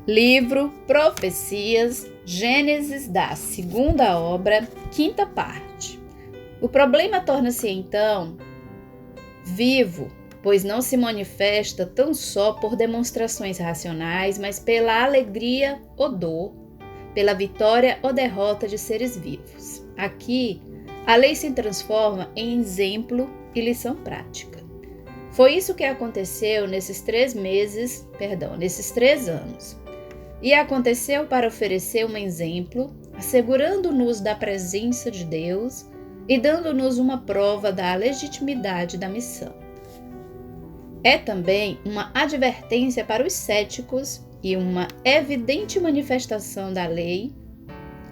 Livro Profecias, Gênesis da segunda obra, quinta parte. O problema torna-se então vivo, pois não se manifesta tão só por demonstrações racionais, mas pela alegria ou dor, pela vitória ou derrota de seres vivos. Aqui, a lei se transforma em exemplo e lição prática. Foi isso que aconteceu nesses 3 anos. E aconteceu para oferecer um exemplo, assegurando-nos da presença de Deus e dando-nos uma prova da legitimidade da missão. É também uma advertência para os céticos e uma evidente manifestação da lei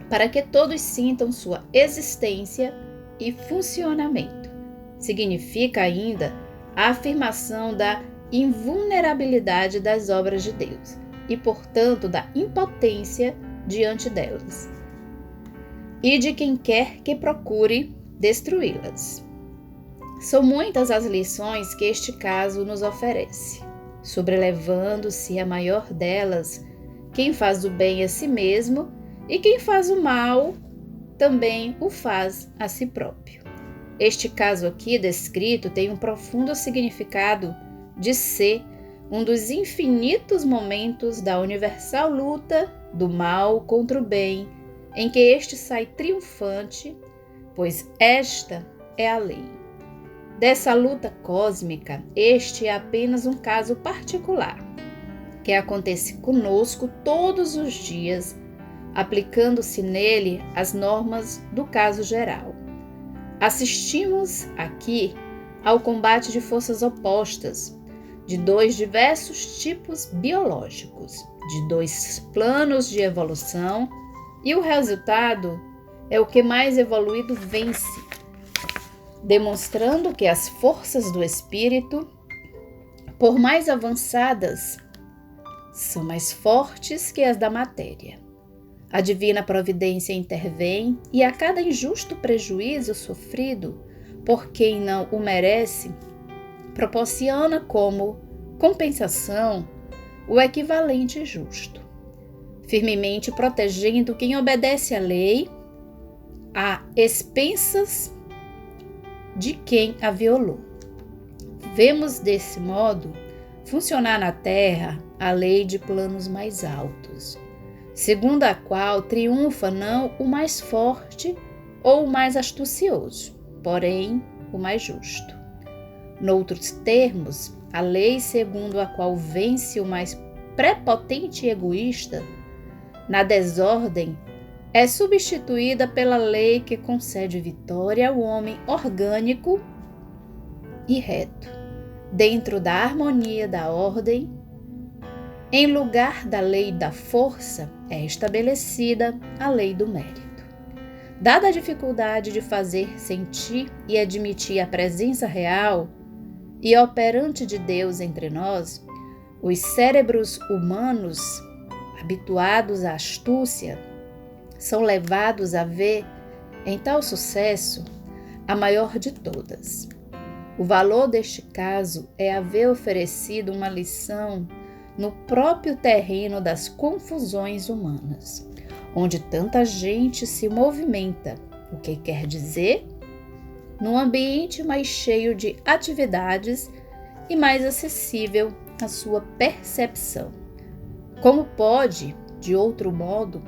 para que todos sintam sua existência e funcionamento. Significa ainda a afirmação da invulnerabilidade das obras de Deus e, portanto, da impotência diante delas e de quem quer que procure destruí-las. São muitas as lições que este caso nos oferece, sobrelevando-se a maior delas quem faz o bem a si mesmo e quem faz o mal também o faz a si próprio. Este caso aqui descrito tem um profundo significado de ser um dos infinitos momentos da universal luta do mal contra o bem, em que este sai triunfante, pois esta é a lei. Dessa luta cósmica, este é apenas um caso particular, que acontece conosco todos os dias, aplicando-se nele as normas do caso geral. Assistimos aqui ao combate de forças opostas, de 2 diversos tipos biológicos, de 2 planos de evolução, e o resultado é o que mais evoluído vence, demonstrando que as forças do espírito, por mais avançadas, são mais fortes que as da matéria. A divina providência intervém e a cada injusto prejuízo sofrido por quem não o merece, proporciona como compensação o equivalente justo, firmemente protegendo quem obedece à lei a expensas de quem a violou. Vemos desse modo funcionar na Terra a lei de planos mais altos, segundo a qual triunfa não o mais forte ou o mais astucioso, porém o mais justo. Noutros termos, a lei segundo a qual vence o mais prepotente e egoísta, na desordem, é substituída pela lei que concede vitória ao homem orgânico e reto, dentro da harmonia da ordem. Em lugar da lei da força, é estabelecida a lei do mérito. Dada a dificuldade de fazer sentir e admitir a presença real e operante de Deus entre nós, os cérebros humanos, habituados à astúcia, são levados a ver em tal sucesso a maior de todas. O valor deste caso é haver oferecido uma lição no próprio terreno das confusões humanas, onde tanta gente se movimenta, o que quer dizer num ambiente mais cheio de atividades e mais acessível à sua percepção. Como pode, de outro modo,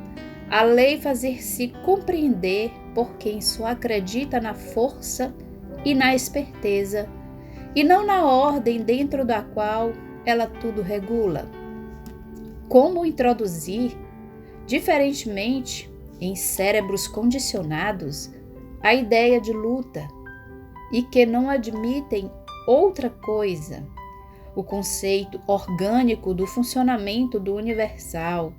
a lei fazer-se compreender por quem só acredita na força e na esperteza, e não na ordem dentro da qual ela tudo regula? Como introduzir, diferentemente, em cérebros condicionados, a ideia de luta e que não admitem outra coisa, o conceito orgânico do funcionamento do universal,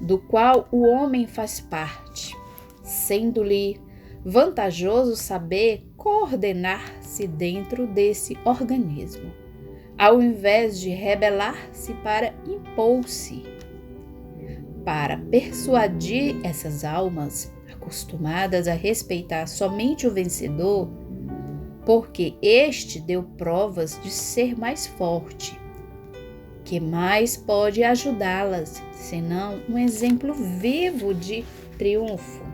do qual o homem faz parte, sendo-lhe vantajoso saber coordenar-se dentro desse organismo, ao invés de rebelar-se para impor-se, para persuadir essas almas acostumadas a respeitar somente o vencedor, porque este deu provas de ser mais forte, que mais pode ajudá-las, senão um exemplo vivo de triunfo?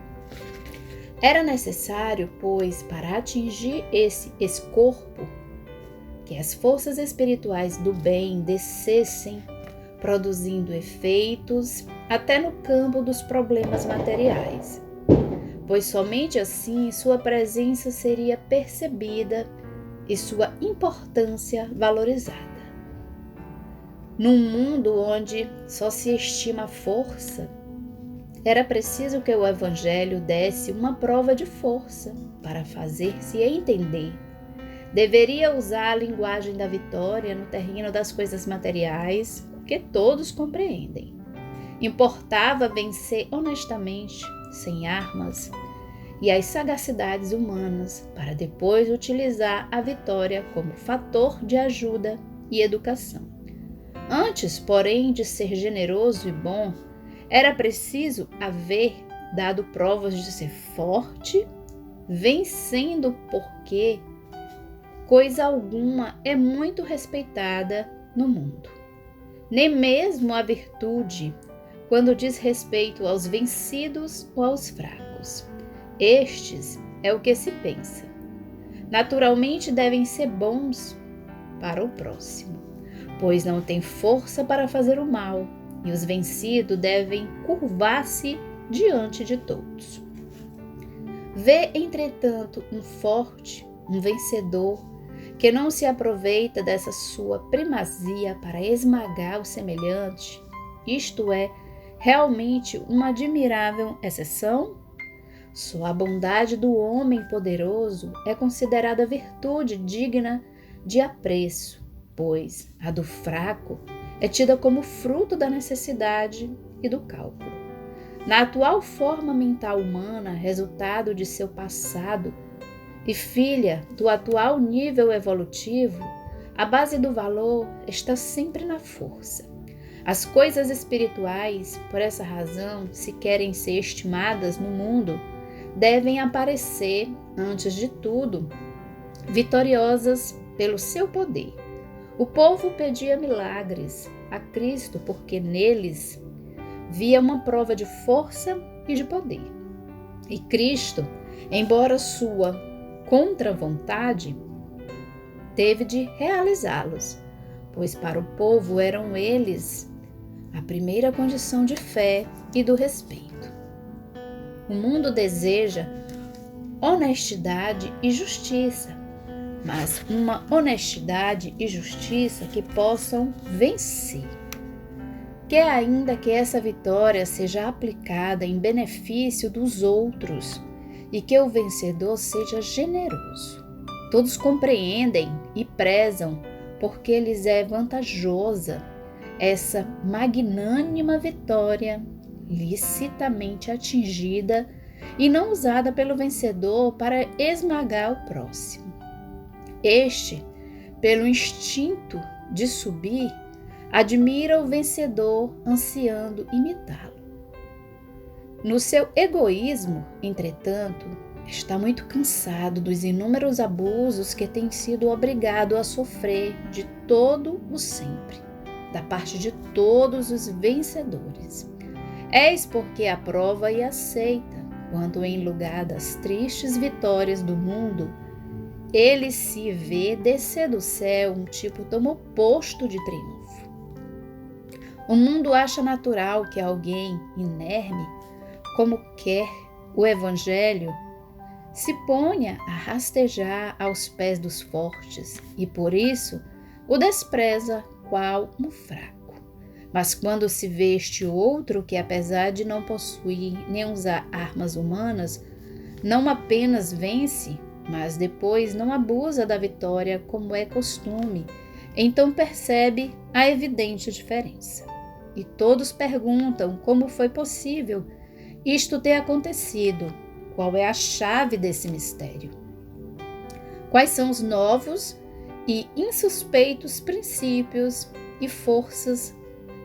Era necessário, pois, para atingir esse corpo, que as forças espirituais do bem descessem, produzindo efeitos até no campo dos problemas materiais, pois somente assim sua presença seria percebida e sua importância valorizada. Num mundo onde só se estima a força, era preciso que o Evangelho desse uma prova de força para fazer-se entender. Deveria usar a linguagem da vitória no terreno das coisas materiais, que todos compreendem. Importava vencer honestamente, sem armas, e as sagacidades humanas, para depois utilizar a vitória como fator de ajuda e educação. Antes, porém, de ser generoso e bom, era preciso haver dado provas de ser forte, vencendo, porque coisa alguma é muito respeitada no mundo. Nem mesmo a virtude, quando diz respeito aos vencidos ou aos fracos. Estes é o que se pensa. Naturalmente devem ser bons para o próximo, pois não têm força para fazer o mal, e os vencidos devem curvar-se diante de todos. Vê, entretanto, um forte, um vencedor, que não se aproveita dessa sua primazia para esmagar o semelhante, isto é, realmente uma admirável exceção? Só a bondade do homem poderoso é considerada virtude digna de apreço, pois a do fraco é tida como fruto da necessidade e do cálculo. Na atual forma mental humana, resultado de seu passado e filha do atual nível evolutivo, a base do valor está sempre na força. As coisas espirituais, por essa razão, se querem ser estimadas no mundo, devem aparecer, antes de tudo, vitoriosas pelo seu poder. O povo pedia milagres a Cristo porque neles via uma prova de força e de poder. E Cristo, embora sua contra-vontade, teve de realizá-los, pois para o povo eram eles a primeira condição de fé e do respeito. O mundo deseja honestidade e justiça, mas uma honestidade e justiça que possam vencer. Quer ainda que essa vitória seja aplicada em benefício dos outros e que o vencedor seja generoso. Todos compreendem e prezam porque lhes é vantajosa essa magnânima vitória licitamente atingida e não usada pelo vencedor para esmagar o próximo. Este, pelo instinto de subir, admira o vencedor ansiando imitá-lo. No seu egoísmo, entretanto, está muito cansado dos inúmeros abusos que tem sido obrigado a sofrer de todo o sempre, da parte de todos os vencedores. Eis porque aprova e aceita, quando em lugar das tristes vitórias do mundo, ele se vê descer do céu um tipo tão oposto de triunfo. O mundo acha natural que alguém inerme, como quer o Evangelho, se ponha a rastejar aos pés dos fortes e, por isso, o despreza qual um fraco. Mas quando se vê este outro que, apesar de não possuir nem usar armas humanas, não apenas vence, mas depois não abusa da vitória como é costume, então percebe a evidente diferença. E todos perguntam como foi possível isto ter acontecido, qual é a chave desse mistério. Quais são os novos e insuspeitos princípios e forças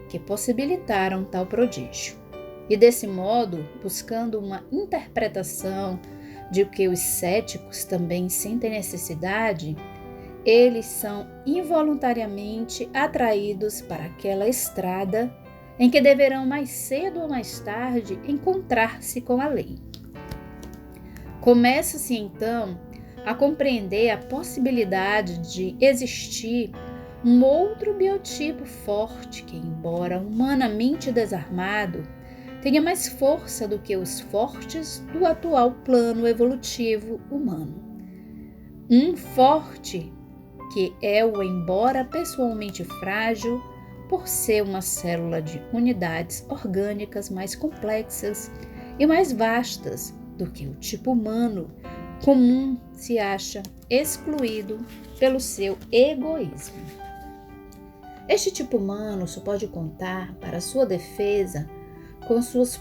que possibilitaram tal prodígio. E desse modo, buscando uma interpretação de que os céticos também sentem necessidade, eles são involuntariamente atraídos para aquela estrada em que deverão mais cedo ou mais tarde encontrar-se com a lei. Começa-se então a compreender a possibilidade de existir um outro biotipo forte que, embora humanamente desarmado, tenha mais força do que os fortes do atual plano evolutivo humano. Um forte que é o embora pessoalmente frágil, por ser uma célula de unidades orgânicas mais complexas e mais vastas do que o tipo humano comum, se acha excluído pelo seu egoísmo. Este tipo humano só pode contar para sua defesa com suas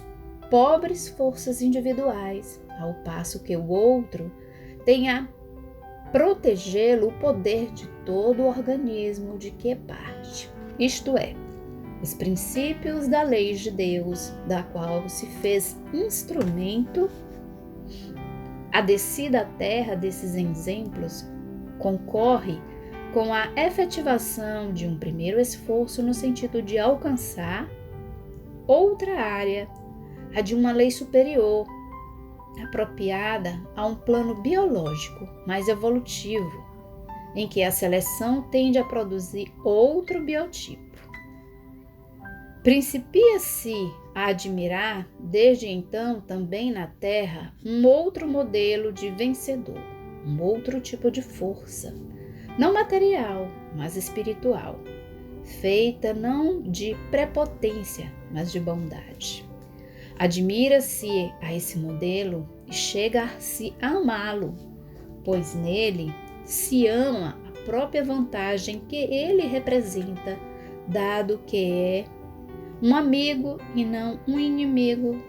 pobres forças individuais, ao passo que o outro tem a protegê-lo o poder de todo o organismo de que é parte, isto é, os princípios da lei de Deus, da qual se fez instrumento. A descida à terra desses exemplos concorre com a efetivação de um primeiro esforço no sentido de alcançar outra área, a de uma lei superior, apropriada a um plano biológico mais evolutivo, em que a seleção tende a produzir outro biotipo. Principia-se a admirar, desde então também na Terra, um outro modelo de vencedor, um outro tipo de força, não material, mas espiritual, feita não de prepotência, mas de bondade. Admira-se a esse modelo e chega-se a amá-lo, pois nele se ama a própria vantagem que ele representa, dado que é um amigo e não um inimigo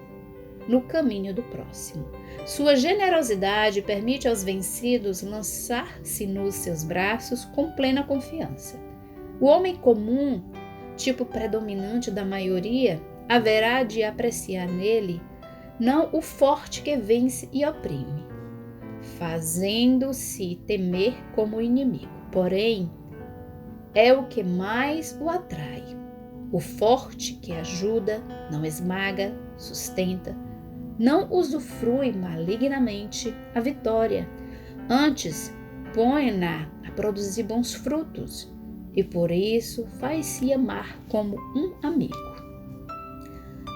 no caminho do próximo. Sua generosidade permite aos vencidos lançar-se nos seus braços com plena confiança. O homem comum, tipo predominante da maioria, haverá de apreciar nele não o forte que vence e oprime, fazendo-se temer como inimigo, porém é o que mais o atrai. O forte que ajuda, não esmaga, sustenta, não usufrui malignamente a vitória, antes põe-na a produzir bons frutos, e por isso faz-se amar como um amigo.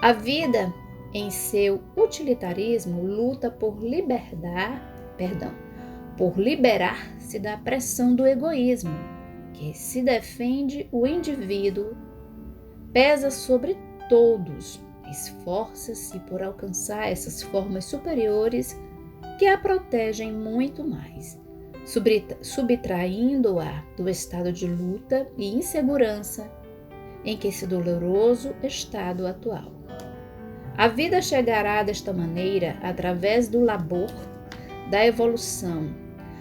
A vida, em seu utilitarismo, luta por liberar-se da pressão do egoísmo, que se defende o indivíduo, pesa sobre todos, esforça-se por alcançar essas formas superiores que a protegem muito mais, subtraindo-a do estado de luta e insegurança em que esse doloroso estado atual. A vida chegará desta maneira, através do labor da evolução,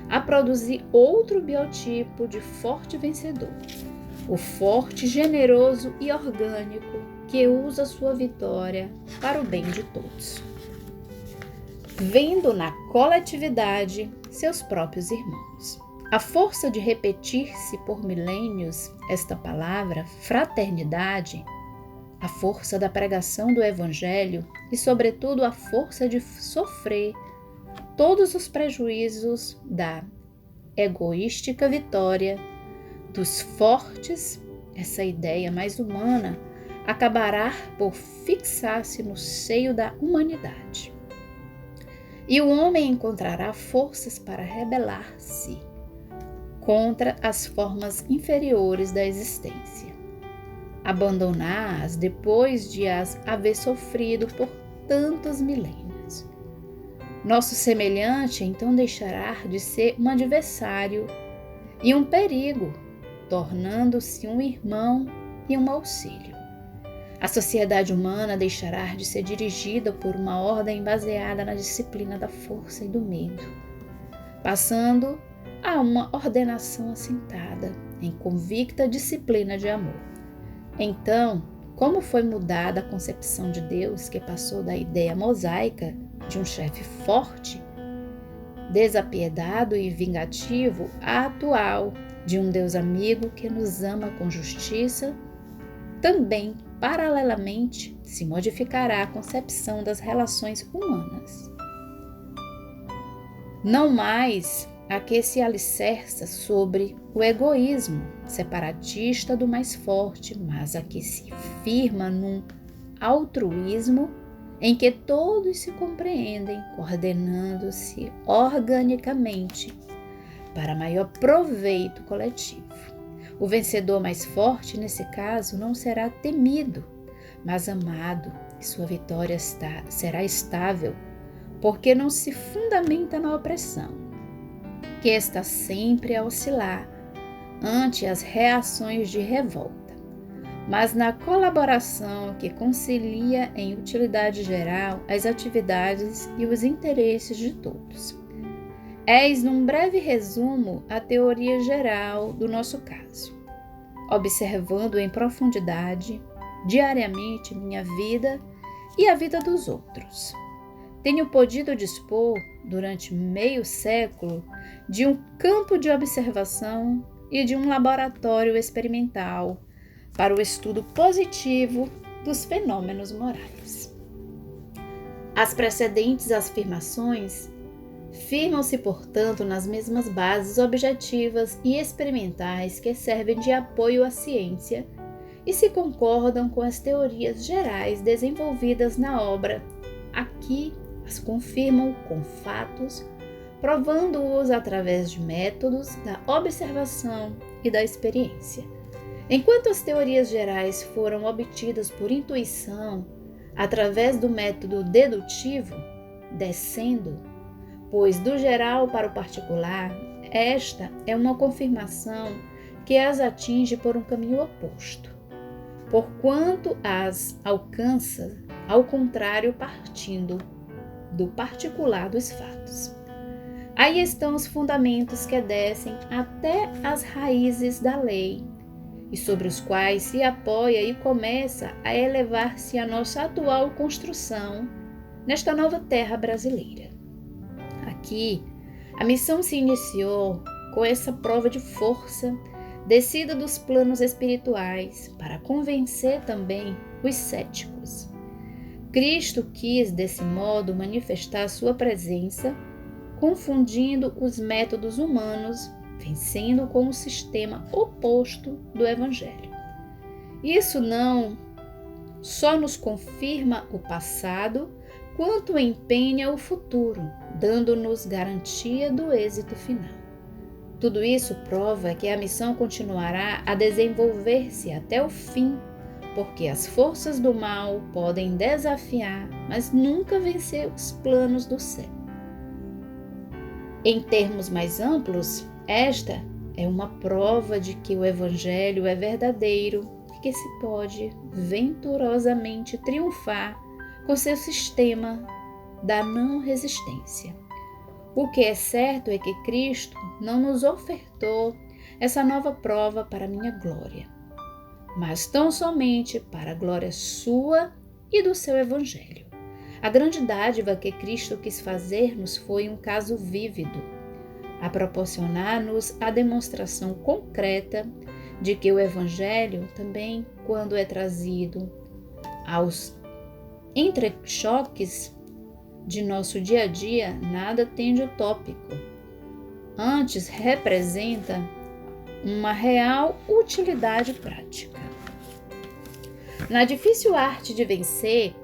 a produzir outro biotipo de forte vencedor, o forte, generoso e orgânico que usa sua vitória para o bem de todos, vendo na coletividade seus próprios irmãos. A força de repetir-se por milênios esta palavra, fraternidade, a força da pregação do Evangelho e, sobretudo, a força de sofrer todos os prejuízos da egoística vitória dos fortes, essa ideia mais humana, acabará por fixar-se no seio da humanidade. E o homem encontrará forças para rebelar-se contra as formas inferiores da existência, abandoná-as depois de as haver sofrido por tantos milênios. Nosso semelhante então deixará de ser um adversário e um perigo, tornando-se um irmão e um auxílio. A sociedade humana deixará de ser dirigida por uma ordem baseada na disciplina da força e do medo, passando a uma ordenação assentada em convicta disciplina de amor. Então, como foi mudada a concepção de Deus, que passou da ideia mosaica de um chefe forte, desapiedado e vingativo, à atual, de um Deus amigo que nos ama com justiça, também, paralelamente, se modificará a concepção das relações humanas. Não mais a que se alicerça sobre o egoísmo separatista do mais forte, mas a que se firma num altruísmo em que todos se compreendem, coordenando-se organicamente para maior proveito coletivo. O vencedor mais forte, nesse caso, não será temido, mas amado, e sua vitória será estável, porque não se fundamenta na opressão, que está sempre a oscilar ante as reações de revolta, mas na colaboração que concilia em utilidade geral as atividades e os interesses de todos. Eis, num breve resumo, a teoria geral do nosso caso, observando em profundidade, diariamente, minha vida e a vida dos outros. Tenho podido dispor, durante meio século, de um campo de observação e de um laboratório experimental para o estudo positivo dos fenômenos morais. As precedentes afirmações firmam-se, portanto, nas mesmas bases objetivas e experimentais que servem de apoio à ciência e se concordam com as teorias gerais desenvolvidas na obra. Aqui as confirmam com fatos, provando-os através de métodos da observação e da experiência. Enquanto as teorias gerais foram obtidas por intuição, através do método dedutivo, descendo, pois do geral para o particular, esta é uma confirmação que as atinge por um caminho oposto, porquanto as alcança, ao contrário, partindo do particular dos fatos. Aí estão os fundamentos que descem até as raízes da lei, e sobre os quais se apoia e começa a elevar-se a nossa atual construção nesta nova terra brasileira. Aqui, a missão se iniciou com essa prova de força, descida dos planos espirituais, para convencer também os céticos. Cristo quis, desse modo, manifestar sua presença, confundindo os métodos humanos, vencendo com o sistema oposto do Evangelho. Isso não só nos confirma o passado, quanto empenha o futuro, dando-nos garantia do êxito final. Tudo isso prova que a missão continuará a desenvolver-se até o fim, porque as forças do mal podem desafiar, mas nunca vencer os planos do céu. Em termos mais amplos, esta é uma prova de que o Evangelho é verdadeiro e que se pode venturosamente triunfar com seu sistema da não resistência. O que é certo é que Cristo não nos ofertou essa nova prova para minha glória, mas tão somente para a glória sua e do seu Evangelho. A grande dádiva que Cristo quis fazer-nos foi um caso vívido, a proporcionar-nos a demonstração concreta de que o Evangelho também, quando é trazido aos entrechoques de nosso dia a dia, nada tem de utópico. Antes, representa uma real utilidade prática. Na difícil arte de vencer,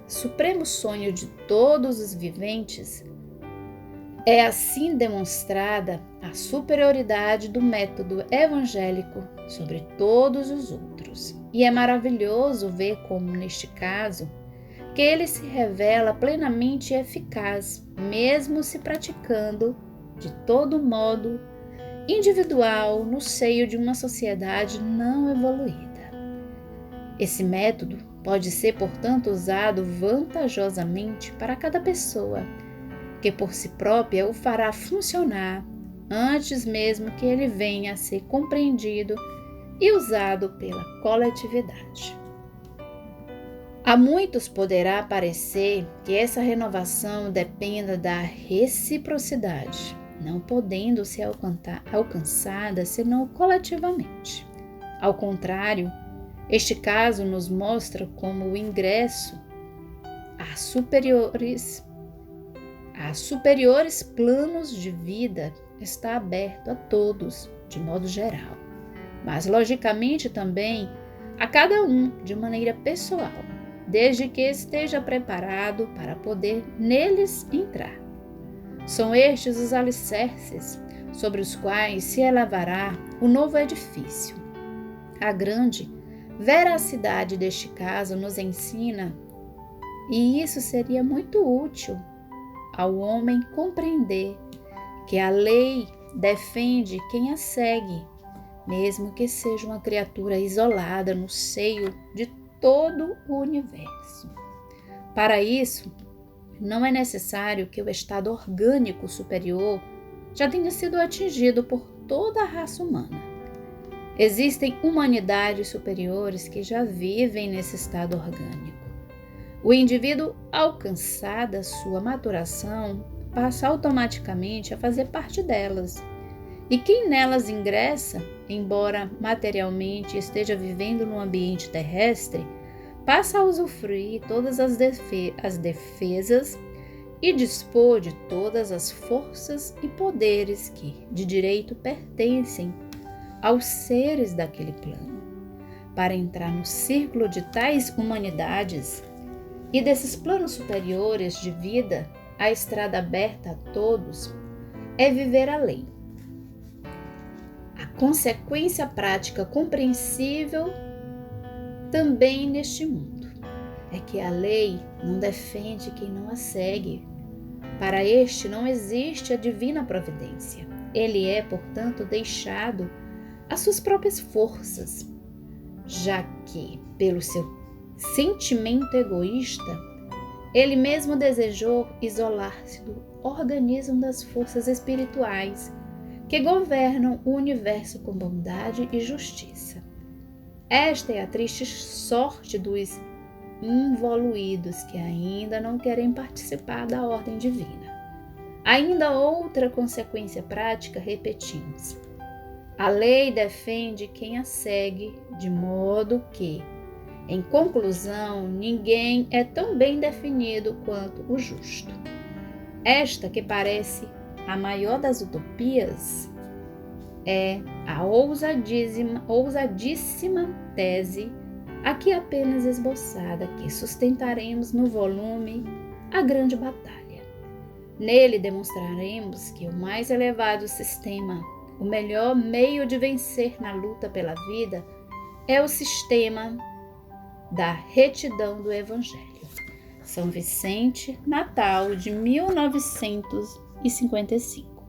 supremo sonho de todos os viventes, é assim demonstrada a superioridade do método evangélico sobre todos os outros. E é maravilhoso ver como, neste caso, que ele se revela plenamente eficaz, mesmo se praticando de todo modo individual no seio de uma sociedade não evoluída. Esse método pode ser, portanto, usado vantajosamente para cada pessoa, que por si própria o fará funcionar antes mesmo que ele venha a ser compreendido e usado pela coletividade. A muitos poderá parecer que essa renovação dependa da reciprocidade, não podendo ser alcançada senão coletivamente. Ao contrário, este caso nos mostra como o ingresso a superiores planos de vida está aberto a todos, de modo geral, mas logicamente também a cada um de maneira pessoal, desde que esteja preparado para poder neles entrar. São estes os alicerces sobre os quais se elevará o novo edifício. A grande veracidade deste caso nos ensina, e isso seria muito útil ao homem compreender, que a lei defende quem a segue, mesmo que seja uma criatura isolada no seio de todo o universo. Para isso, não é necessário que o estado orgânico superior já tenha sido atingido por toda a raça humana. Existem humanidades superiores que já vivem nesse estado orgânico. O indivíduo, alcançada sua maturação, passa automaticamente a fazer parte delas. E quem nelas ingressa, embora materialmente esteja vivendo no ambiente terrestre, passa a usufruir todas as defesas e dispor de todas as forças e poderes que, de direito, pertencem aos seres daquele plano. Para entrar no círculo de tais humanidades e desses planos superiores de vida, a estrada aberta a todos é viver a lei. A consequência prática compreensível também neste mundo é que a lei não defende quem não a segue. Para este não existe a divina providência. Ele é, portanto, deixado às suas próprias forças, já que, pelo seu sentimento egoísta, ele mesmo desejou isolar-se do organismo das forças espirituais que governam o universo com bondade e justiça. Esta é a triste sorte dos involuídos que ainda não querem participar da ordem divina. Ainda outra consequência prática, repetimos. A lei defende quem a segue, de modo que, em conclusão, ninguém é tão bem definido quanto o justo. Esta, que parece a maior das utopias, é a ousadíssima tese aqui apenas esboçada, que sustentaremos no volume A Grande Batalha. Nele demonstraremos que o mais elevado sistema, o melhor meio de vencer na luta pela vida, é o sistema da retidão do Evangelho. São Vicente, Natal de 1955.